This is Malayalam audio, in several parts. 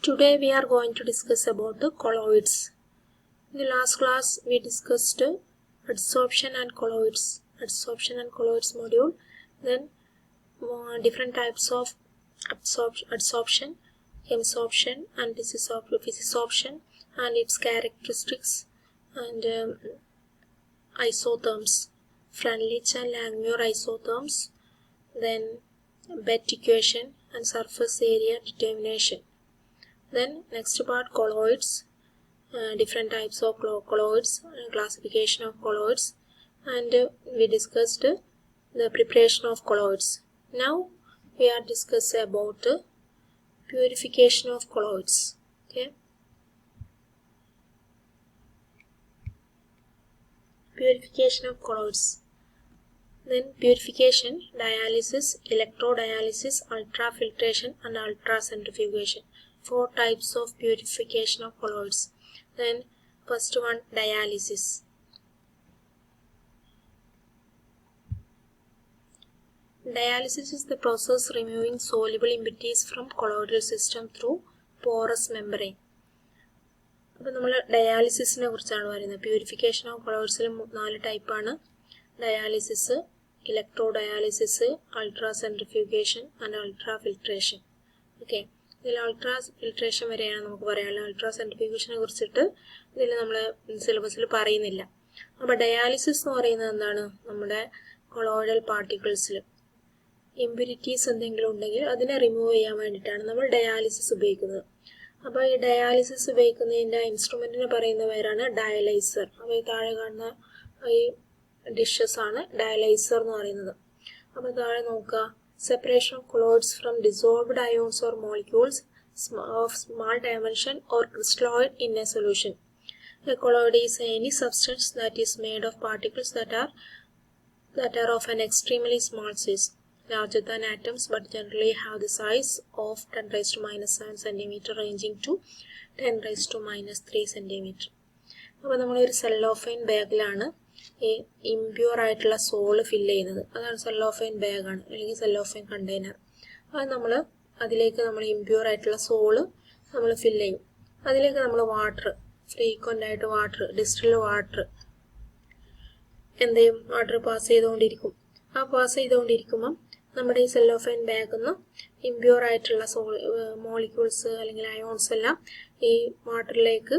Today we are going to discuss about the colloids. In the last class we discussed adsorption and colloids. Adsorption and colloids module. Then different types of adsorption, chemisorption and physisorption and its characteristics and isotherms, Freundlich and Langmuir isotherms, then Bett equation and surface area determination. Then next part colloids, different types of colloids, classification of colloids, and we discussed the preparation of colloids. Now we are discussing about purification of colloids. Okay, purification of colloids. Then purification, dialysis, electrodialysis, ultrafiltration and ultracentrifugation. 4 types of purification of colloids. Then first one, dialysis. Dialysis is the process removing soluble impurities from colloidal system through porous membrane. അപ്പോൾ നമ്മൾ ഡയാലിസിസിനെ കുറിച്ചാണ് പറയുന്നത്. പ്യൂരിഫിക്കേഷൻ ഓഫ് കൊളോയിഡ്സിൽ 4 ടൈപ്പാണ്: ഡയാലിസിസ്, ഇലക്ട്രോഡയാലിസിസ്, അൾട്രാസെൻട്രിഫ്യൂഗേഷൻ ആൻഡ് അൾട്രാഫിൽട്രേഷൻ. ഓക്കെ, ഇതിൽ അൾട്രാഫിൽട്രേഷൻ വരെയാണ് നമുക്ക് പറയാനുള്ളത്. അൾട്രാസെൻട്രിഫ്യൂഗേഷനെ കുറിച്ചിട്ട് ഇതിൽ നമ്മൾ സിലബസിൽ പറയുന്നില്ല. അപ്പോൾ ഡയാലിസിസ് എന്ന് പറയുന്നത് എന്താണ്? നമ്മുടെ കൊളോയിഡൽ പാർട്ടിക്കിൾസിൽ ഇമ്പ്യൂരിറ്റീസ് എന്തെങ്കിലും ഉണ്ടെങ്കിൽ അതിനെ റിമൂവ് ചെയ്യാൻ വേണ്ടിയിട്ടാണ് നമ്മൾ ഡയാലിസിസ് ഉപയോഗിക്കുന്നത്. അപ്പോൾ ഈ ഡയാലിസിസ് ഉപയോഗിക്കുന്നതിൻ്റെ ഇൻസ്ട്രുമെൻറ്റിന് പറയുന്ന പേരാണ് ഡയലൈസർ. അപ്പോൾ ഈ താഴെ കാണുന്ന ഈ ഡിഷസ് ആണ് ഡയലൈസർ എന്ന് പറയുന്നത്. അപ്പോൾ താഴെ നോക്കുക: separation of colloids from dissolved ions or molecules of small dimension or crystalloid in a solution. A colloid is any substance that is made of particles that are of an extremely small size, larger than atoms, but generally have the size of 10 raised to minus 7 cm ranging to 10 raised to minus 3 cm. അപ്പോൾ നമ്മളൊരു സെല്ലോഫൈൻ ബാഗിലാണ് ഈ ഇംപ്യൂർ ആയിട്ടുള്ള സോള് ഫില്ല് ചെയ്യുന്നത്. അതാണ് സെല്ലോഫൈൻ ബാഗാണ് അല്ലെങ്കിൽ സെല്ലോഫൈൻ കണ്ടെയ്നർ. അത് അതിലേക്ക് നമ്മൾ ഇംപ്യൂർ ആയിട്ടുള്ള സോള് നമ്മൾ ഫില്ല് ചെയ്യും. അതിലേക്ക് നമ്മൾ വാട്ടർ, ഫ്രീക്വൻ്റ് ആയിട്ട് വാട്ടർ, ഡിസ്റ്റിൽഡ് വാട്ടർ എന്ത് ചെയ്യും? വാട്ടർ പാസ് ചെയ്തുകൊണ്ടിരിക്കും. ആ പാസ് ചെയ്തുകൊണ്ടിരിക്കുമ്പം നമ്മുടെ ഈ സെല്ലോഫൈൻ ബാഗിൽ നിന്ന് ഇംപ്യൂർ ആയിട്ടുള്ള മോളിക്യൂൾസ് അല്ലെങ്കിൽ അയോൺസ് എല്ലാം ഈ വാട്ടറിലേക്ക്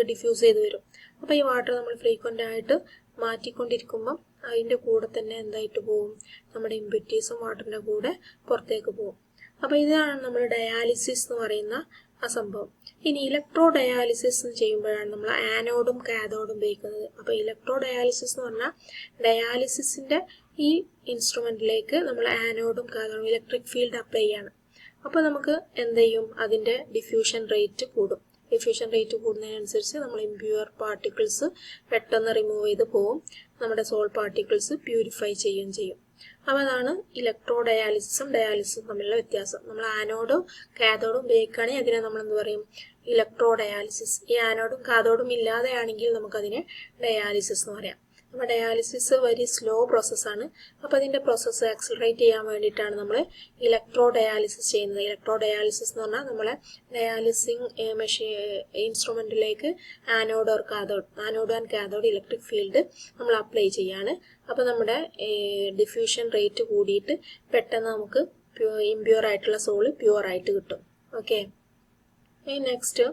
ഡിഫ്യൂസ് ചെയ്ത് വരും. അപ്പോൾ ഈ വാട്ടർ നമ്മൾ ഫ്രീക്വൻ്റ് ആയിട്ട് മാറ്റിക്കൊണ്ടിരിക്കുമ്പം അതിൻ്റെ കൂടെ തന്നെ എന്തായിട്ട് പോകും? നമ്മുടെ ഇമ്പ്യൂരിറ്റീസും വാട്ടറിൻ്റെ കൂടെ പുറത്തേക്ക് പോകും. അപ്പോൾ ഇതാണ് നമ്മൾ ഡയാലിസിസ് എന്ന് പറയുന്ന ആ സംഭവം. ഇനി ഇലക്ട്രോ ഡയാലിസിസ് ചെയ്യുമ്പോഴാണ് നമ്മൾ ആനോഡും കാഥോഡും ഉപയോഗിക്കുന്നത്. അപ്പോൾ ഇലക്ട്രോ ഡയാലിസിസ് എന്ന് പറഞ്ഞാൽ ഡയാലിസിസിൻ്റെ ഈ ഇൻസ്ട്രുമെൻറ്റിലേക്ക് നമ്മൾ ആനോഡും കാഥോഡും ഇലക്ട്രിക് ഫീൽഡ് അപ്ലൈ ചെയ്യാണ്. അപ്പോൾ നമുക്ക് എന്ത് ചെയ്യും? അതിൻ്റെ ഡിഫ്യൂഷൻ റേറ്റ് കൂടും. ഡിഫ്യൂഷൻ റേറ്റ് കൂടുന്നതിനനുസരിച്ച് നമ്മൾ ഇംപ്യൂർ പാർട്ടിക്കിൾസ് പെട്ടെന്ന് റിമൂവ് ചെയ്ത് പോവും. നമ്മുടെ സോൾ പാർട്ടിക്കിൾസ് പ്യൂരിഫൈ ചെയ്യുകയും ചെയ്യും. അപ്പോൾ അതാണ് ഇലക്ട്രോ ഡയാലിസിസും ഡയാലിസിസും തമ്മിലുള്ള വ്യത്യാസം. നമ്മൾ ആനോഡും കാഥോഡും ഉപയോഗിക്കുകയാണെങ്കിൽ അതിനെ നമ്മൾ എന്ത് പറയും? Electro dialysis. ഈ ആനോഡും കാഥോഡും ഇല്ലാതെയാണെങ്കിൽ നമുക്കതിനെ ഡയാലിസിസ് എന്ന് പറയാം. അപ്പോൾ ഡയാലിസിസ് വെരി സ്ലോ പ്രോസസ്സാണ്. അപ്പോൾ അതിൻ്റെ പ്രോസസ്സ് ആക്സിലറേറ്റ് ചെയ്യാൻ വേണ്ടിയിട്ടാണ് നമ്മൾ ഇലക്ട്രോ ഡയാലിസിസ് ചെയ്യുന്നത്. ഇലക്ട്രോ ഡയാലിസിസ് എന്ന് പറഞ്ഞാൽ നമ്മളെ ഡയാലിസിങ് ഇൻസ്ട്രുമെൻറ്റിലേക്ക് anode and cathode electric field നമ്മൾ അപ്ലൈ ചെയ്യാണ്. അപ്പോൾ നമ്മുടെ ഡിഫ്യൂഷൻ റേറ്റ് കൂടിയിട്ട് പെട്ടെന്ന് നമുക്ക് ഇംപ്യൂർ ആയിട്ടുള്ള സോള് പ്യൂർ ആയിട്ട് കിട്ടും. ഓക്കെ, നെക്സ്റ്റ്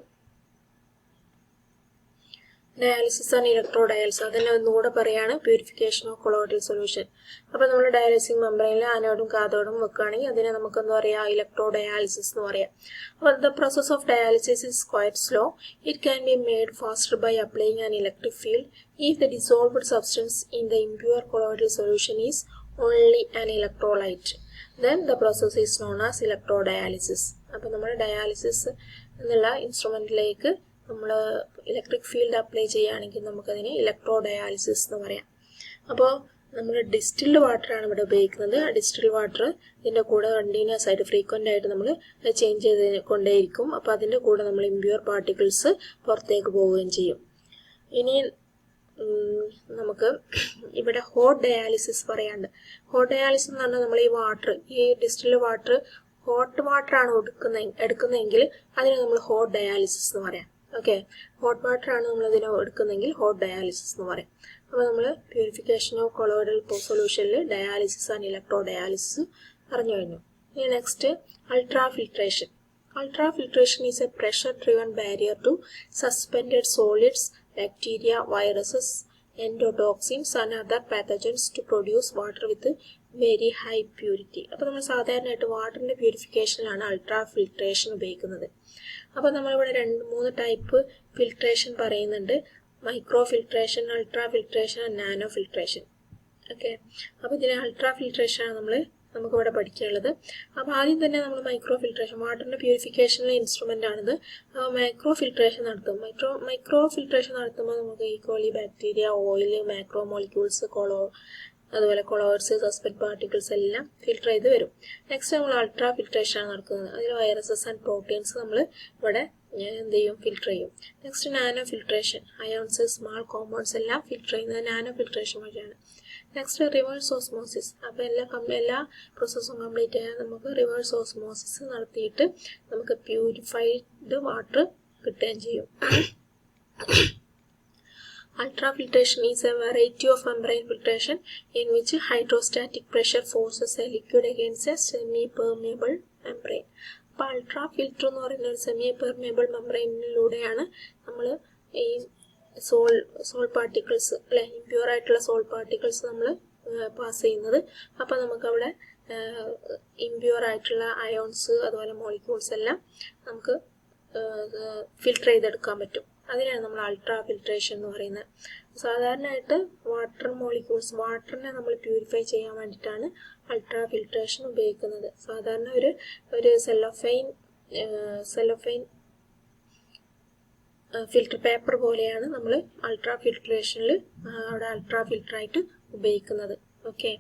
ഡയാലിസിസ് ആണ് ഇലക്ട്രോ ഡയാലിസിസ്. അതിനെ ഒന്നുകൂടെ പറയാണ് പ്യൂരിഫിക്കേഷൻ ഓഫ് കൊളോയിഡൽ സൊല്യൂഷൻ. അപ്പോൾ നമ്മൾ ഡയാലിസിങ് മെംബ്രെയിനിൽ ആനോഡും കാഥോഡും വെക്കുകയാണെങ്കിൽ അതിനെ നമുക്ക് എന്താ പറയുക? ഇലക്ട്രോ ഡയാലിസിസ് എന്ന് പറയാം. അപ്പോൾ the process of dialysis is quite slow. It can be made faster by applying an electric field if the dissolved substance in the impure colloidal solution is only an electrolyte. Then the process is known as electro dialysis. അപ്പോൾ നമ്മൾ ഡയാലിസിസ് എന്നുള്ള ഇൻസ്ട്രുമെൻറ്റിലേക്ക് നമ്മൾ ഇലക്ട്രിക് ഫീൽഡ് അപ്ലൈ ചെയ്യുകയാണെങ്കിൽ നമുക്കതിനെ ഇലക്ട്രോ ഡയാലിസിസ് എന്ന് പറയാം. അപ്പോൾ നമ്മൾ ഡിസ്റ്റിൽഡ് വാട്ടറാണ് ഇവിടെ ഉപയോഗിക്കുന്നത്. ആ ഡിസ്റ്റിൽഡ് വാട്ടർ ഇതിൻ്റെ കൂടെ കണ്ടിന്യൂസ് ആയിട്ട് ഫ്രീക്വൻ്റ് ആയിട്ട് നമ്മൾ ചേഞ്ച് ചെയ്ത് കൊണ്ടേയിരിക്കും. അപ്പോൾ അതിൻ്റെ കൂടെ നമ്മൾ ഇംപ്യൂർ പാർട്ടിക്കിൾസ് പുറത്തേക്ക് പോവുകയും ചെയ്യും. ഇനി നമുക്ക് ഇവിടെ ഹോട്ട് ഡയാലിസിസ് പറയാണ്ട്. ഹോട്ട് ഡയാലിസിസ് എന്ന് പറഞ്ഞാൽ നമ്മൾ ഈ ഡിസ്റ്റിൽഡ് വാട്ടർ ഹോട്ട് വാട്ടർ ആണ് എടുക്കുന്നതെങ്കിൽ അതിനെ നമ്മൾ ഹോട്ട് ഡയാലിസിസ് എന്ന് പറയാം. ഓക്കെ, ഹോട്ട് വാട്ടർ ആണ് നമ്മൾ ഇതിനെ എടുക്കുന്നതെങ്കിൽ ഹോട്ട് ഡയാലിസിസ് എന്ന് പറയും. അപ്പോൾ നമ്മൾ പ്യൂരിഫിക്കേഷൻ ഓഫ് കൊളോയിഡൽ സൊല്യൂഷനിൽ ഡയാലിസിസ് ആൻഡ് ഇലക്ട്രോ ഡയാലിസിസ് പറഞ്ഞു കഴിഞ്ഞു. ഇനി next ultrafiltration. Ultrafiltration is a pressure-driven barrier to suspended solids, bacteria, viruses, endotoxins and other pathogens to produce water with very high purity. അപ്പോൾ നമ്മൾ സാധാരണയായിട്ട് വാട്ടറിൻ്റെ പ്യൂരിഫിക്കേഷനിലാണ് അൾട്രാഫിൽട്രേഷൻ ഉപയോഗിക്കുന്നത്. അപ്പോൾ നമ്മളിവിടെ 2-3 ടൈപ്പ് ഫിൽട്രേഷൻ പറയുന്നുണ്ട്. Micro filtration, ultrafiltration and nano filtration. Okay, അപ്പോൾ ഇതിൽ അൾട്രാഫിൽട്രേഷനാണ് നമുക്കിവിടെ പഠിക്കാനുള്ളത്. അപ്പോൾ ആദ്യം തന്നെ നമ്മൾ മൈക്രോ ഫിൽട്രേഷൻ, വാട്ടറിൻ്റെ പ്യൂരിഫിക്കേഷനിലെ ഇൻസ്ട്രുമെൻ്റ് ആണിത്. മൈക്രോ ഫിൽട്രേഷൻ നടത്തും. മൈക്രോ ഫിൽട്രേഷൻ നടത്തുമ്പോൾ നമുക്ക് E. coli, bacteria, oil, macro molecules, അതുപോലെ കൊളോയിഡ്സ്, സസ്പെൻഡ് പാർട്ടിക്കിൾസ് എല്ലാം ഫിൽട്ടർ ചെയ്ത് വരും. നെക്സ്റ്റ് നമ്മൾ അൾട്രാ ഫിൽട്രേഷൻ ആണ് നടക്കുന്നത്. അതിൽ വൈറസസ് ആൻഡ് പ്രോട്ടീൻസ് നമ്മൾ ഇവിടെ എന്ത് ചെയ്യും, ഫിൽട്ടർ ചെയ്യും. Next nano filtration, ions, small compounds എല്ലാം ഫിൽട്ടർ ചെയ്യുന്നത് നാനോ ഫിൽട്രേഷൻ വഴിയാണ്. Next reverse osmosis. അപ്പോൾ എല്ലാ പ്രോസസ്സും കംപ്ലീറ്റ് ചെയ്യാൻ നമുക്ക് റിവേഴ്സ് ഓസ്മോസിസ് നടത്തിയിട്ട് നമുക്ക് പ്യൂരിഫൈഡ് വാട്ടർ കിട്ടുകയും ചെയ്യും. Ultrafiltration is a variety of membrane filtration in which hydrostatic pressure forces a liquid against a semi-permeable membrane. അപ്പോൾ അൾട്രാഫിൽറ്റർ എന്ന് പറയുന്ന ഒരു സെമി പെർമിയബിൾ മെംബ്രെയിനിലൂടെയാണ് നമ്മൾ ഈ സോൾ പാർട്ടിക്കിൾസ് അല്ലെ, ഇമ്പ്യൂർ ആയിട്ടുള്ള സോൾ പാർട്ടിക്കിൾസ് നമ്മൾ പാസ് ചെയ്യുന്നത്. അപ്പോൾ നമുക്കവിടെ ഇമ്പ്യൂർ ആയിട്ടുള്ള അയോൺസ് അതുപോലെ മോളിക്യൂൾസ് എല്ലാം നമുക്ക് ഫിൽട്ടർ ചെയ്തെടുക്കാൻ പറ്റും. അതിനാണ് നമ്മൾ അൾട്രാ ഫിൽട്രേഷൻ എന്ന് പറയുന്നത്. സാധാരണയായിട്ട് വാട്ടർ മോളിക്യൂൾസ്, വാട്ടറിനെ നമ്മൾ പ്യൂരിഫൈ ചെയ്യാൻ വേണ്ടിയിട്ടാണ് അൾട്രാ ഫിൽട്രേഷൻ ഉപയോഗിക്കുന്നത്. സാധാരണ ഒരു സെല്ലോഫൈൻ ഫിൽറ്റർ പേപ്പർ പോലെയാണ് നമ്മൾ അൾട്രാ ഫിൽട്രേഷനിൽ അവിടെ അൾട്രാ ഫിൽറ്ററായിട്ട് ഉപയോഗിക്കുന്നത്. ഓക്കെ,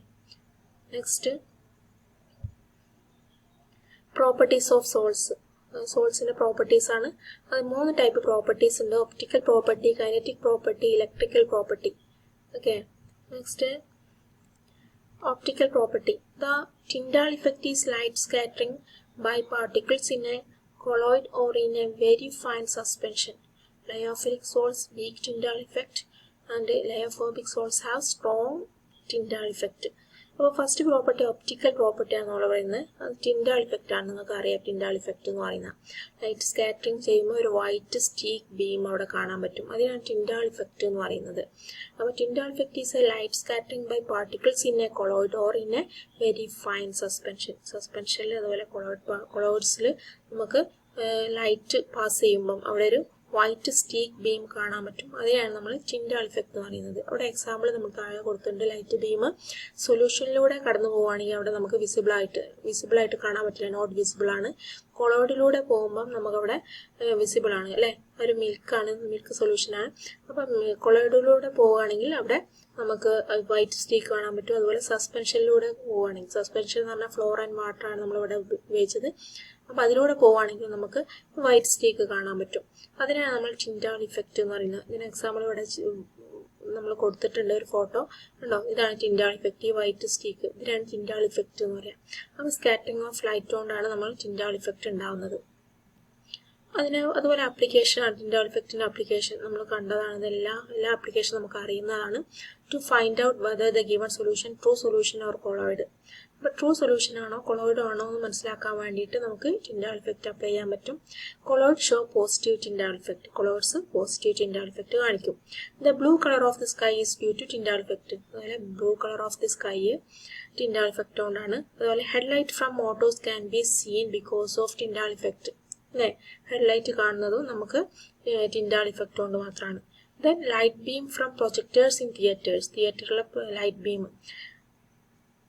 നെക്സ്റ്റ് പ്രോപ്പർട്ടീസ് ഓഫ് സോൾസിൻ്റെ പ്രോപ്പർട്ടീസ് ആണ്. അത് 3 ടൈപ്പ് പ്രോപ്പർട്ടീസ് ഉണ്ട്. Optical property, kinetic property, electrical property. Okay, next optical property. The Tyndall effect is light scattering by particles in a colloid or in a very fine suspension. Lyophilic salts weak Tyndall effect and lyophobic salts have strong Tyndall effect. അപ്പോൾ ഫസ്റ്റ് പ്രോപ്പർട്ടി ഒപ്റ്റിക്കൽ പ്രോപ്പർട്ടി ആണെന്നുള്ള പറയുന്നത്. അത് ടിൻഡാൾ ഇഫക്റ്റ് ആണ്. നിങ്ങൾക്ക് അറിയാം ടിൻഡാൾ ഇഫക്റ്റ് എന്ന് പറയുന്നത്. ലൈറ്റ് സ്കാറ്ററിങ് ചെയ്യുമ്പോൾ ഒരു വൈറ്റ് സ്റ്റീക്ക് ബീം അവിടെ കാണാൻ പറ്റും. അതിനാണ് ടിൻഡാൾ ഇഫക്റ്റ് എന്ന് പറയുന്നത്. അപ്പോൾ Tyndall effect is a light scattering by particles in a colloid or in a very fine സസ്പെൻഷനിൽ അതുപോലെ കൊളോയിഡ്സിൽ നമുക്ക് ലൈറ്റ് പാസ് ചെയ്യുമ്പം അവിടെ ഒരു വൈറ്റ് സ്റ്റീക്ക് ബീം കാണാൻ പറ്റും. അതിനാണ് നമ്മൾ ടിൻഡാൾ ഇഫക്റ്റ് എന്ന് പറയുന്നത്. അവിടെ എക്സാമ്പിൾ നമ്മൾ താഴെ കൊടുത്തിട്ടുണ്ട്. ലൈറ്റ് ബീം സൊല്യൂഷനിലൂടെ കടന്നു പോവുകയാണെങ്കിൽ അവിടെ നമുക്ക് വിസിബിളായിട്ട് കാണാൻ പറ്റില്ല, നോട്ട് വിസിബിൾ ആണ്. കൊളോയിഡിലൂടെ പോകുമ്പം നമുക്കവിടെ വിസിബിൾ ആണ് അല്ലേ, ഒരു മിൽക്ക് സൊല്യൂഷനാണ്. അപ്പം കൊളോയിഡിലൂടെ പോവുകയാണെങ്കിൽ അവിടെ നമുക്ക് വൈറ്റ് സ്റ്റീക്ക് കാണാൻ പറ്റും. അതുപോലെ സസ്പെൻഷനിലൂടെ പോവുകയാണെങ്കിൽ, സസ്പെൻഷൻ എന്ന് പറഞ്ഞാൽ ഫ്ലോർ ആൻഡ് വാട്ടർ ആണ് നമ്മളിവിടെ ഉപയോഗിച്ചത്. അപ്പം അതിലൂടെ പോവുകയാണെങ്കിൽ നമുക്ക് വൈറ്റ് സ്റ്റീക്ക് കാണാൻ പറ്റും. അതിനാണ് നമ്മൾ ടിൻഡാൾ ഇഫക്റ്റ് എന്ന് പറയുന്നത്. ഇതിന് എക്സാമ്പിൾ ഇവിടെ നമ്മൾ കൊടുത്തിട്ടുണ്ട് ഒരു ഫോട്ടോ ഉണ്ടോ. ഇതാണ് ടിൻഡാൾ ഇഫക്റ്റ്, ഈ വൈറ്റ് സ്റ്റീക്ക്. ഇതിനാണ് ടിൻഡാൾ ഇഫക്റ്റ് എന്ന് പറയാം. അപ്പോൾ സ്കാറ്ററിംഗ് ഓഫ് ലൈറ്റ് കൊണ്ടാണ് നമ്മൾ ടിൻഡാൾ ഇഫക്റ്റ് ഉണ്ടാകുന്നത്. അതുപോലെ ആപ്ലിക്കേഷൻ, ടിൻഡാൾ ഇഫക്റ്റിൻ്റെ ആപ്ലിക്കേഷൻ നമ്മൾ കണ്ടതാണ്. എല്ലാ ആപ്ലിക്കേഷനും നമുക്ക് അറിയുന്നതാണ്. To find out whether the given solution true solution or colloid. അപ്പോൾ ട്രൂ സൊല്യൂഷൻ ആണോ കൊളോയിഡ് ആണോ എന്ന് മനസ്സിലാക്കാൻ വേണ്ടിയിട്ട് നമുക്ക് ടിൻഡാൾ ഇഫക്റ്റ് അപ്ലൈ ചെയ്യാൻ പറ്റും. Colloid show positive Tyndall effect. Colloids positive Tyndall effect കാണിക്കും. The blue colour of the sky is due to Tyndall effect. അതുപോലെ blue colour of the sky Tyndall effect കൊണ്ടാണ്. അതുപോലെ headlight from motors can be seen because of Tyndall effect അല്ലേ. ഹെഡ്ലൈറ്റ് കാണുന്നതും നമുക്ക് ടിൻഡാൾ ഇഫക്റ്റ് കൊണ്ട് മാത്രമാണ്. Then light beam from projectors in തിയേറ്ററിലെ ലൈറ്റ് ബീം,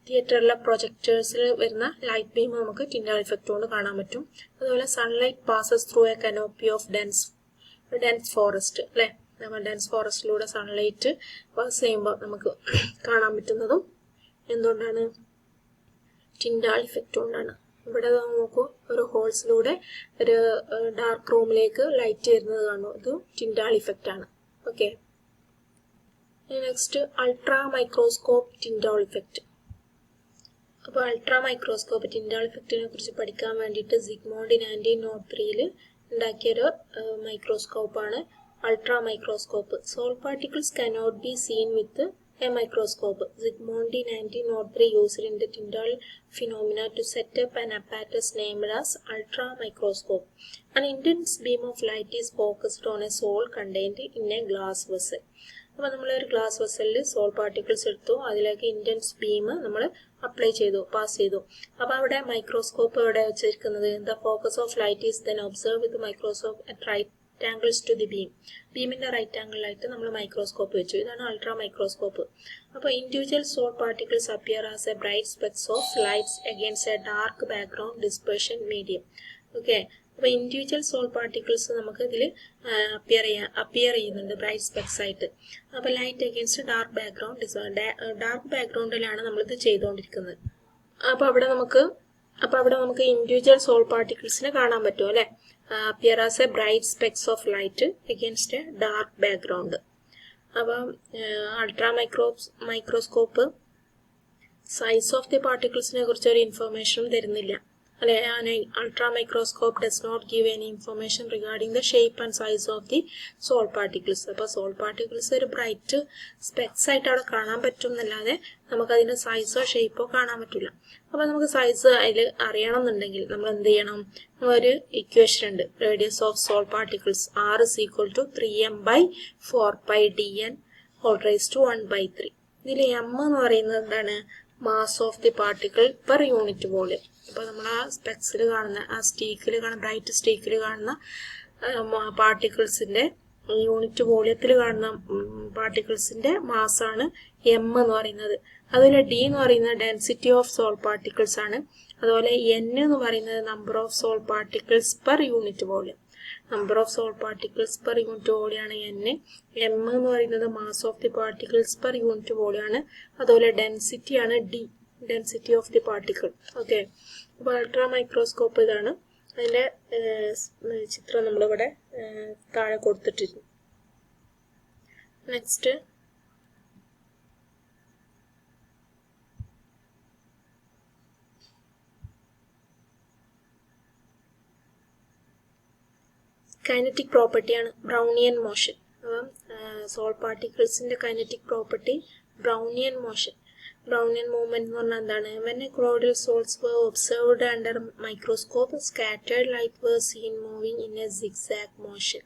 തിയേറ്ററിലെ പ്രൊജക്ടേഴ്സിൽ വരുന്ന ലൈറ്റ് ബീം നമുക്ക് ടിൻഡാൾ ഇഫക്റ്റ് കൊണ്ട് കാണാൻ പറ്റും. അതുപോലെ sunlight passes through A canopy of dense forest അല്ലേ. നമ്മൾ ഡെൻസ് ഫോറസ്റ്റിലൂടെ സൺലൈറ്റ് പാസ് ചെയ്യുമ്പോൾ നമുക്ക് കാണാൻ പറ്റുന്നതും എന്തുകൊണ്ടാണ്, ടിൻഡാൾ ഇഫക്റ്റ് കൊണ്ടാണ്. ഇവിടെ നോക്കൂ, ഒരു ഹോൾസിലൂടെ ഒരു ഡാർക്ക് റൂമിലേക്ക് ലൈറ്റ് വരുന്നത് കാണും. ഇത് ടിൻഡാൾ ഇഫക്റ്റ് ആണ്. Okay, next ultra microscope Tyndall effect. അപ്പോൾ അൾട്രാ മൈക്രോസ്കോപ്പ് ടിൻഡാൾ ഇഫക്റ്റിനെ കുറിച്ച് പഠിക്കാൻ വേണ്ടിയിട്ട് സിഗ്മോണ്ട് 1903 ഉണ്ടാക്കിയൊരു മൈക്രോസ്കോപ്പാണ് ultra microscope. Sol particles cannot be seen with a microscope. Zygmunt 1903 used in the Tyndall phenomena to set up an apparatus named as ultra microscope. An intense beam of light is focused on a soul contained in a glass vessel. അപ്പോൾ നമ്മളൊരു ഗ്ലാസ് വെസലിൽ സോൾ പാർട്ടിക്കിൾസ് എടുത്തു, അതിലേക്ക് ഇൻറ്റൻസ് ബീം നമ്മൾ അപ്ലൈ ചെയ്തു, പാസ് ചെയ്തു. അപ്പോൾ അവിടെ മൈക്രോസ്കോപ്പ് എവിടെ വെച്ചിരിക്കുന്നത്? The focus of light is then observe with microscope at right angles to the beam. ബീമിൻ്റെ റൈറ്റ് ആംഗിളിലായിട്ട് നമ്മൾ മൈക്രോസ്കോപ്പ് വെച്ചു. ഇതാണ് അൾട്രാ മൈക്രോസ്കോപ്പ്. അപ്പോൾ individual sol particles appear as a bright specks of lights against a dark background dispersion medium. Okay, അപ്പോൾ ഇൻഡിവിജ്വൽ സോൾ പാർട്ടിക്കിൾസ് നമുക്ക് ഇതിൽ അപ്പിയർ ചെയ്യുന്നുണ്ട് ബ്രൈറ്റ് സ്പെക്സ് ആയിട്ട്. അപ്പോൾ ലൈറ്റ് അഗെയിൻസ്റ്റ് ഡാർക്ക് ബാക്ക്ഗ്രൗണ്ടിലാണ് നമ്മളിത് ചെയ്തുകൊണ്ടിരിക്കുന്നത്. അപ്പോൾ അവിടെ നമുക്ക് ഇൻഡിവിജ്വൽ സോൾ പാർട്ടിക്കിൾസിനെ കാണാൻ പറ്റും അല്ലേ? Appear as a bright specks of light against a dark background. അപ്പം ultra microscope size of the പാർട്ടിക്കിൾസിനെ കുറിച്ച് ഒരു ഇൻഫർമേഷനും തരുന്നില്ല അല്ലെ? Ultra microscope does not give any information regarding the shape and size of the soul particles. അപ്പോൾ സോൾ പാർട്ടിക്കിൾസ് ഒരു ബ്രൈറ്റ് സ്പെക്സ് ആയിട്ട് അവിടെ കാണാൻ പറ്റും എന്നല്ലാതെ നമുക്കതിൻ്റെ സൈസോ ഷേപ്പോ കാണാൻ പറ്റില്ല. അപ്പോൾ നമുക്ക് സൈസ് അതിൽ അറിയണം എന്നുണ്ടെങ്കിൽ നമ്മൾ എന്ത് ചെയ്യണം? ഒരു ഇക്വേഷൻ ഉണ്ട്, radius of sol particles R is equal to 3m/4πdn whole raised to 1/3. ഇതിൽ m എന്ന് പറയുന്നത് എന്താണ്? Mass of the particle per unit volume. അപ്പോൾ നമ്മൾ ആ സ്പെക്സിൽ കാണുന്ന, ആ ബ്രൈറ്റ് സ്റ്റീക്കിൽ കാണുന്ന പാർട്ടിക്കിൾസിൻ്റെ യൂണിറ്റ് വോളിയത്തിൽ കാണുന്ന പാർട്ടിക്കിൾസിൻ്റെ മാസാണ് എം എന്ന് പറയുന്നത്. അതുപോലെ ഡി എന്ന് പറയുന്നത് ഡെൻസിറ്റി ഓഫ് സോൾ പാർട്ടിക്കിൾസ് ആണ്. അതുപോലെ എൻ എന്ന് പറയുന്നത് number of sol particles per unit volume. Number of sol particles per unit വോളിയാണ് എൻ. എം എന്ന് പറയുന്നത് mass of the particles per unit വോളിയാണ്. അതുപോലെ ഡെൻസിറ്റി ആണ് D, density of the particle. Okay, അപ്പോൾ അൾട്രാ മൈക്രോസ്കോപ്പ് ഇതാണ്. അതിൻ്റെ ചിത്രം നമ്മളിവിടെ താഴെ കൊടുത്തിട്ടുണ്ട്. നെക്സ്റ്റ് കൈനറ്റിക് പ്രോപ്പർട്ടിയാണ് ബ്രൗണിയൻ മോഷൻ. അപ്പം സോൾ പാർട്ടിക്കിൾസിൻ്റെ kinetic property Brownian motion. Brownian movement എന്ന് പറഞ്ഞാൽ എന്താണ്? When a colloidal source were observed under microscope, scattered light was seen moving in a zigzag motion.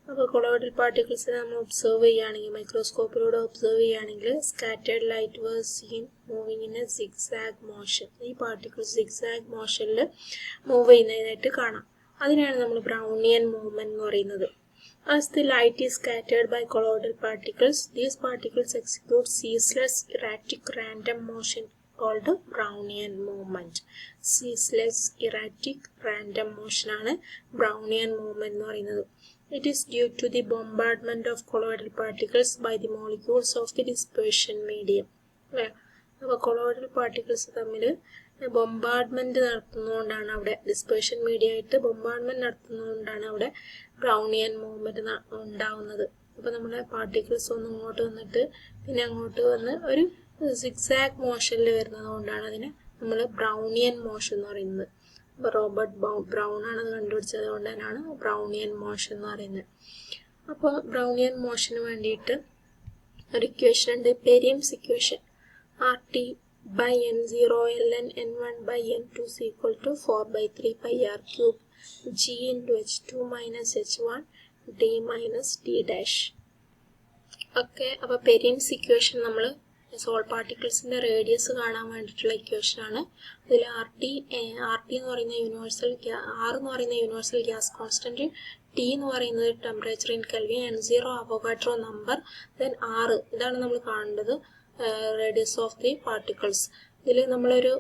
അപ്പോൾ കൊളോയിഡൽ പാർട്ടിക്കിൾസിനെ നമ്മൾ ഒബ്സർവ് ചെയ്യുകയാണെങ്കിൽ, മൈക്രോസ്കോപ്പിലൂടെ ഒബ്സർവ് ചെയ്യുകയാണെങ്കിൽ scattered light was scene moving in A zigzag motion. ഈ പാർട്ടിക്കിൾസ് സിഗ്സാഗ് മോഷനിൽ മൂവ് ചെയ്യുന്നതായിട്ട് കാണാം. അതിനാണ് നമ്മൾ ബ്രൗണിയൻ മൂവ്മെന്റ് എന്ന് പറയുന്നത്. As the light is scattered by colloidal particles, these particles execute ceaseless erratic random motion called Brownian movement. Ceaseless erratic random motion ആണ് Brownian movement എന്ന് പറയുന്നത്. It is due to the bombardment of colloidal particles by the molecules of the dispersion medium. അപ്പോൾ കൊളോയിഡൽ പാർട്ടിക്കിൾസ് തമ്മിൽ ബൊംബാർഡ്മെന്റ് നടത്തുന്നതുകൊണ്ടാണ് അവിടെ, ഡിസ്പേർഷൻ മീഡിയ ആയിട്ട് ബൊംബാർഡ്മെന്റ് നടത്തുന്നതുകൊണ്ടാണ് അവിടെ ബ്രൗണിയൻ മൂവ്മെന്റ് ഉണ്ടാവുന്നത്. അപ്പോൾ നമ്മുടെ പാർട്ടിക്കിൾസ് ഒന്ന് ഇങ്ങോട്ട് വന്നിട്ട് പിന്നെ അങ്ങോട്ട് വന്ന് ഒരു സിഗ്സാഗ് മോഷനിൽ വരുന്നത് കൊണ്ടാണ് അതിനെ നമ്മൾ ബ്രൗണിയൻ മോഷൻ എന്ന് പറയുന്നത്. അപ്പോൾ റോബർട്ട് ബ്രൗൺ ആണ് അത് കണ്ടുപിടിച്ചത് കൊണ്ട് തന്നെയാണ് ബ്രൗണിയൻ മോഷൻ എന്ന് പറയുന്നത്. അപ്പോൾ ബ്രൗണിയൻ മോഷന് വേണ്ടിയിട്ട് ഒരു ഇക്വേഷൻ ഉണ്ട്, പെരിയംസ് equation. RT by N0 ln N1 by N2 is equal to 4/3 pi R cube G into H2 minus H1 D minus D dash. Okay, അപ്പോൾ പെരിയംസ് ഇക്വേഷൻ നമ്മൾ സോൾ പാർട്ടിക്കിൾസിൻ്റെ റേഡിയസ് കാണാൻ വേണ്ടിയിട്ടുള്ള ഇക്വേഷനാണ്. അതിൽ ആർ ടി എന്ന് പറയുന്ന യൂണിവേഴ്സൽ R എന്ന് പറയുന്ന യൂണിവേഴ്സൽ ഗ്യാസ് കോൺസ്റ്റൻറ്റ്, T എന്ന് പറയുന്നത് temperature in kelvin, N0 Avogadro number, then R ഇതാണ് നമ്മൾ കാണേണ്ടത് റേഡിയസ് ഓഫ് ദി പാർട്ടിക്കിൾസ്. ഇതിൽ നമ്മളൊരു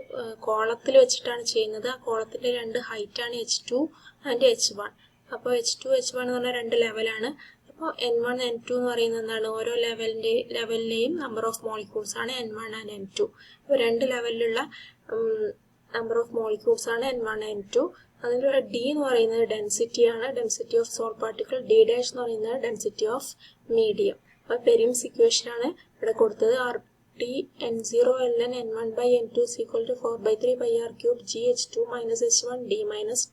കോളത്തിൽ വെച്ചിട്ടാണ് ചെയ്യുന്നത്. ആ കോളത്തിൻ്റെ രണ്ട് ഹൈറ്റാണ് H2 ആൻഡ് H1. അപ്പോൾ H2 H1 എന്ന് പറഞ്ഞാൽ രണ്ട് ലെവലാണ്. അപ്പോൾ N1 N2 എന്ന് പറയുന്നത് എന്താണ്? ഓരോ ലെവലിലെയും നമ്പർ ഓഫ് മോളിക്യൂൾസ് ആണ് N1 ആൻഡ് N2. അപ്പോൾ രണ്ട് ലെവലിലുള്ള നമ്പർ ഓഫ് മോളിക്യൂൾസ് ആണ് N1 N2. അതിൻ്റെ D എന്ന് പറയുന്നത് ഡെൻസിറ്റിയാണ്, density of sol particle. D dash എന്ന് പറയുന്നത് ഡെൻസിറ്റി ഓഫ് മീഡിയം. അപ്പോൾ പെരിയംസ് ഇക്വേഷനാണ് ഇവിടെ കൊടുത്തത്. T n0 ln n1 by n2 is equal to 4 by 3 pi r cube GH2 minus H1 D minus